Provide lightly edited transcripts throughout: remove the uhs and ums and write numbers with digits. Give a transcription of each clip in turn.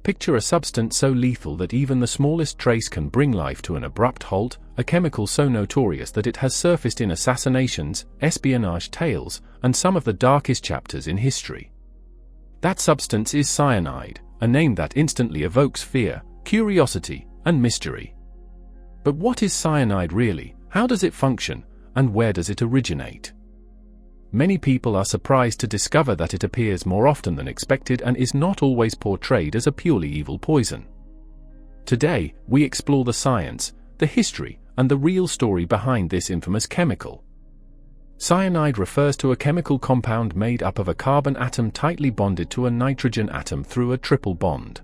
Picture a substance so lethal that even the smallest trace can bring life to an abrupt halt, a chemical so notorious that it has surfaced in assassinations, espionage tales, and some of the darkest chapters in history. That substance is cyanide, a name that instantly evokes fear, curiosity, and mystery. But what is cyanide really? How does it function? And where does it originate? Many people are surprised to discover that it appears more often than expected and is not always portrayed as a purely evil poison. Today, we explore the science, the history, and the real story behind this infamous chemical. Cyanide refers to a chemical compound made up of a carbon atom tightly bonded to a nitrogen atom through a triple bond.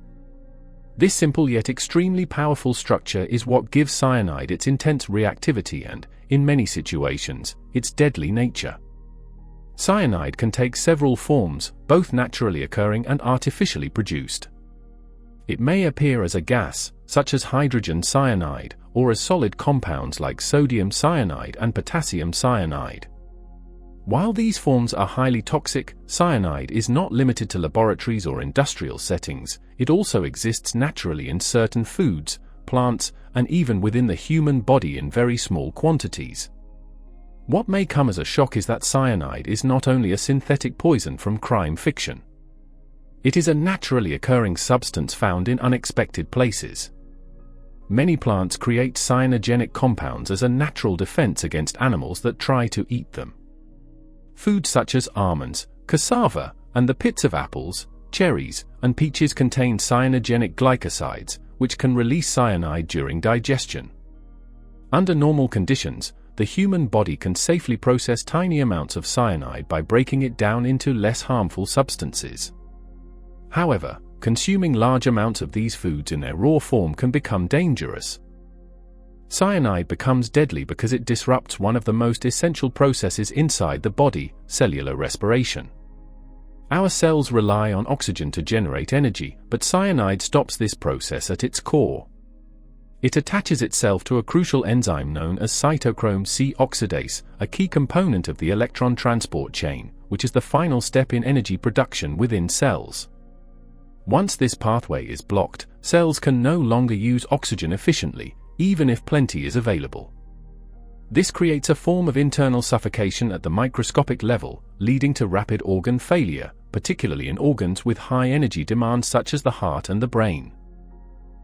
This simple yet extremely powerful structure is what gives cyanide its intense reactivity and, in many situations, its deadly nature. Cyanide can take several forms, both naturally occurring and artificially produced. It may appear as a gas, such as hydrogen cyanide, or as solid compounds like sodium cyanide and potassium cyanide. While these forms are highly toxic, cyanide is not limited to laboratories or industrial settings. It also exists naturally in certain foods, plants, and even within the human body in very small quantities. What may come as a shock is that cyanide is not only a synthetic poison from crime fiction. It is a naturally occurring substance found in unexpected places. Many plants create cyanogenic compounds as a natural defense against animals that try to eat them. Foods such as almonds, cassava, and the pits of apples, cherries, and peaches contain cyanogenic glycosides, which can release cyanide during digestion. Under normal conditions, the human body can safely process tiny amounts of cyanide by breaking it down into less harmful substances. However, consuming large amounts of these foods in their raw form can become dangerous. Cyanide becomes deadly because it disrupts one of the most essential processes inside the body, cellular respiration. Our cells rely on oxygen to generate energy, but cyanide stops this process at its core. It attaches itself to a crucial enzyme known as cytochrome C oxidase, a key component of the electron transport chain, which is the final step in energy production within cells. Once this pathway is blocked, cells can no longer use oxygen efficiently, even if plenty is available. This creates a form of internal suffocation at the microscopic level, leading to rapid organ failure, particularly in organs with high energy demands such as the heart and the brain.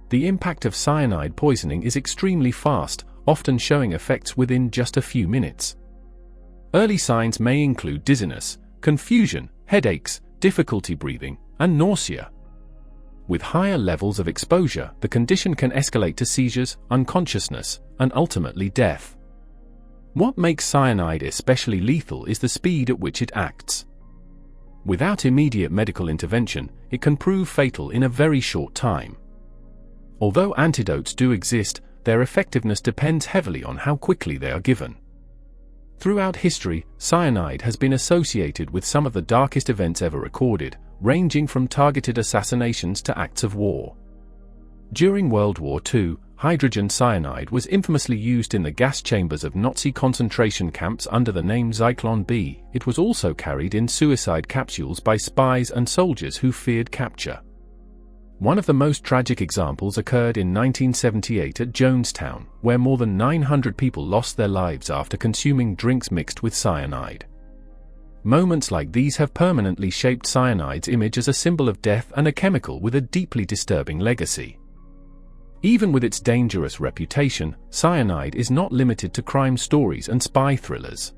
The impact of cyanide poisoning is extremely fast, often showing effects within just a few minutes. Early signs may include dizziness, confusion, headaches, difficulty breathing, and nausea. With higher levels of exposure, the condition can escalate to seizures, unconsciousness, and ultimately death. What makes cyanide especially lethal is the speed at which it acts. Without immediate medical intervention, it can prove fatal in a very short time. Although antidotes do exist, their effectiveness depends heavily on how quickly they are given. Throughout history, cyanide has been associated with some of the darkest events ever recorded, ranging from targeted assassinations to acts of war. During World War II, hydrogen cyanide was infamously used in the gas chambers of Nazi concentration camps under the name Zyklon B. It was also carried in suicide capsules by spies and soldiers who feared capture. One of the most tragic examples occurred in 1978 at Jonestown, where more than 900 people lost their lives after consuming drinks mixed with cyanide. Moments like these have permanently shaped cyanide's image as a symbol of death and a chemical with a deeply disturbing legacy. Even with its dangerous reputation, cyanide is not limited to crime stories and spy thrillers.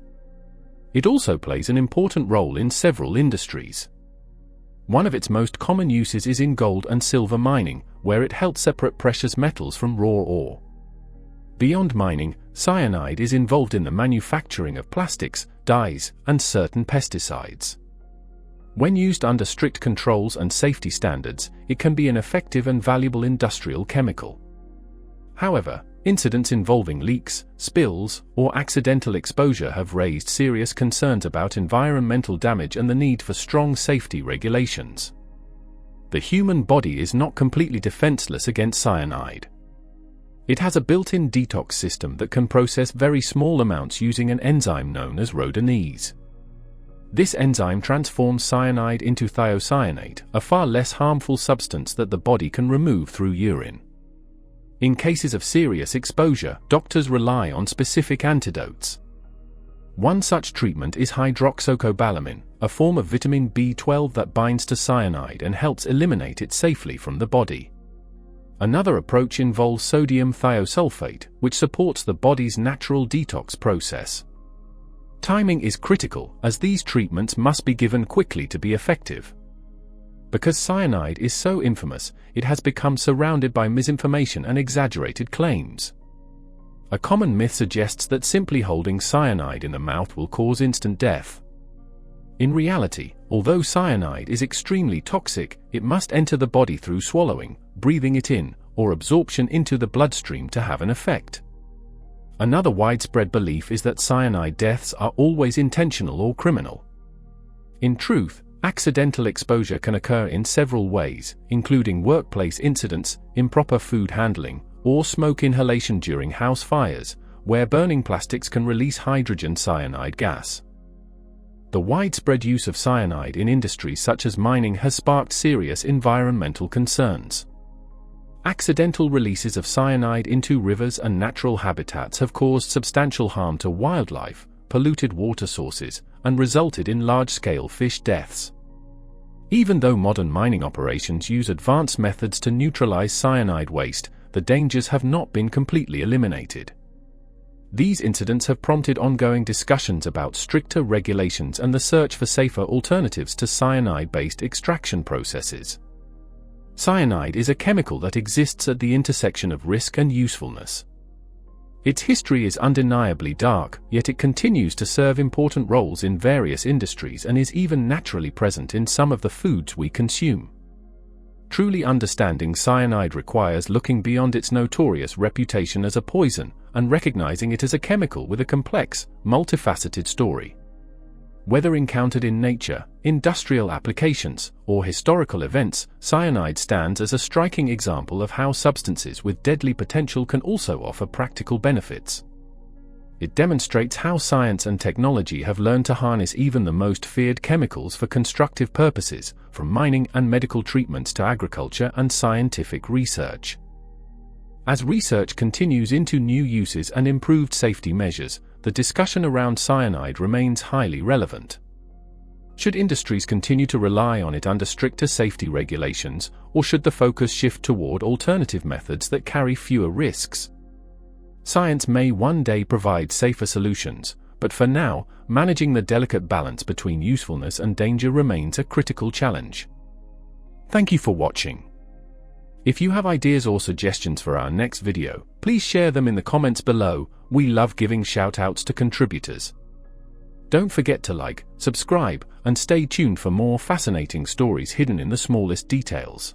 It also plays an important role in several industries. One of its most common uses is in gold and silver mining, where it helps separate precious metals from raw ore. Beyond mining, cyanide is involved in the manufacturing of plastics, dyes, and certain pesticides. When used under strict controls and safety standards, it can be an effective and valuable industrial chemical. However, incidents involving leaks, spills, or accidental exposure have raised serious concerns about environmental damage and the need for strong safety regulations. The human body is not completely defenseless against cyanide. It has a built-in detox system that can process very small amounts using an enzyme known as rhodonase. This enzyme transforms cyanide into thiocyanate, a far less harmful substance that the body can remove through urine. In cases of serious exposure, doctors rely on specific antidotes. One such treatment is hydroxycobalamin, a form of vitamin B12 that binds to cyanide and helps eliminate it safely from the body. Another approach involves sodium thiosulfate, which supports the body's natural detox process. Timing is critical, as these treatments must be given quickly to be effective. Because cyanide is so infamous, it has become surrounded by misinformation and exaggerated claims. A common myth suggests that simply holding cyanide in the mouth will cause instant death. In reality, although cyanide is extremely toxic, it must enter the body through swallowing, breathing it in, or absorption into the bloodstream to have an effect. Another widespread belief is that cyanide deaths are always intentional or criminal. In truth, accidental exposure can occur in several ways, including workplace incidents, improper food handling, or smoke inhalation during house fires, where burning plastics can release hydrogen cyanide gas. The widespread use of cyanide in industries such as mining has sparked serious environmental concerns. Accidental releases of cyanide into rivers and natural habitats have caused substantial harm to wildlife, polluted water sources, and resulted in large-scale fish deaths. Even though modern mining operations use advanced methods to neutralize cyanide waste, the dangers have not been completely eliminated. These incidents have prompted ongoing discussions about stricter regulations and the search for safer alternatives to cyanide-based extraction processes. Cyanide is a chemical that exists at the intersection of risk and usefulness. Its history is undeniably dark, yet it continues to serve important roles in various industries and is even naturally present in some of the foods we consume. Truly understanding cyanide requires looking beyond its notorious reputation as a poison and recognizing it as a chemical with a complex, multifaceted story. Whether encountered in nature, industrial applications, or historical events, cyanide stands as a striking example of how substances with deadly potential can also offer practical benefits. It demonstrates how science and technology have learned to harness even the most feared chemicals for constructive purposes, from mining and medical treatments to agriculture and scientific research. As research continues into new uses and improved safety measures, the discussion around cyanide remains highly relevant. Should industries continue to rely on it under stricter safety regulations, or should the focus shift toward alternative methods that carry fewer risks? Science may one day provide safer solutions, but for now, managing the delicate balance between usefulness and danger remains a critical challenge. Thank you for watching. If you have ideas or suggestions for our next video, please share them in the comments below. We love giving shout-outs to contributors. Don't forget to like, subscribe, and stay tuned for more fascinating stories hidden in the smallest details.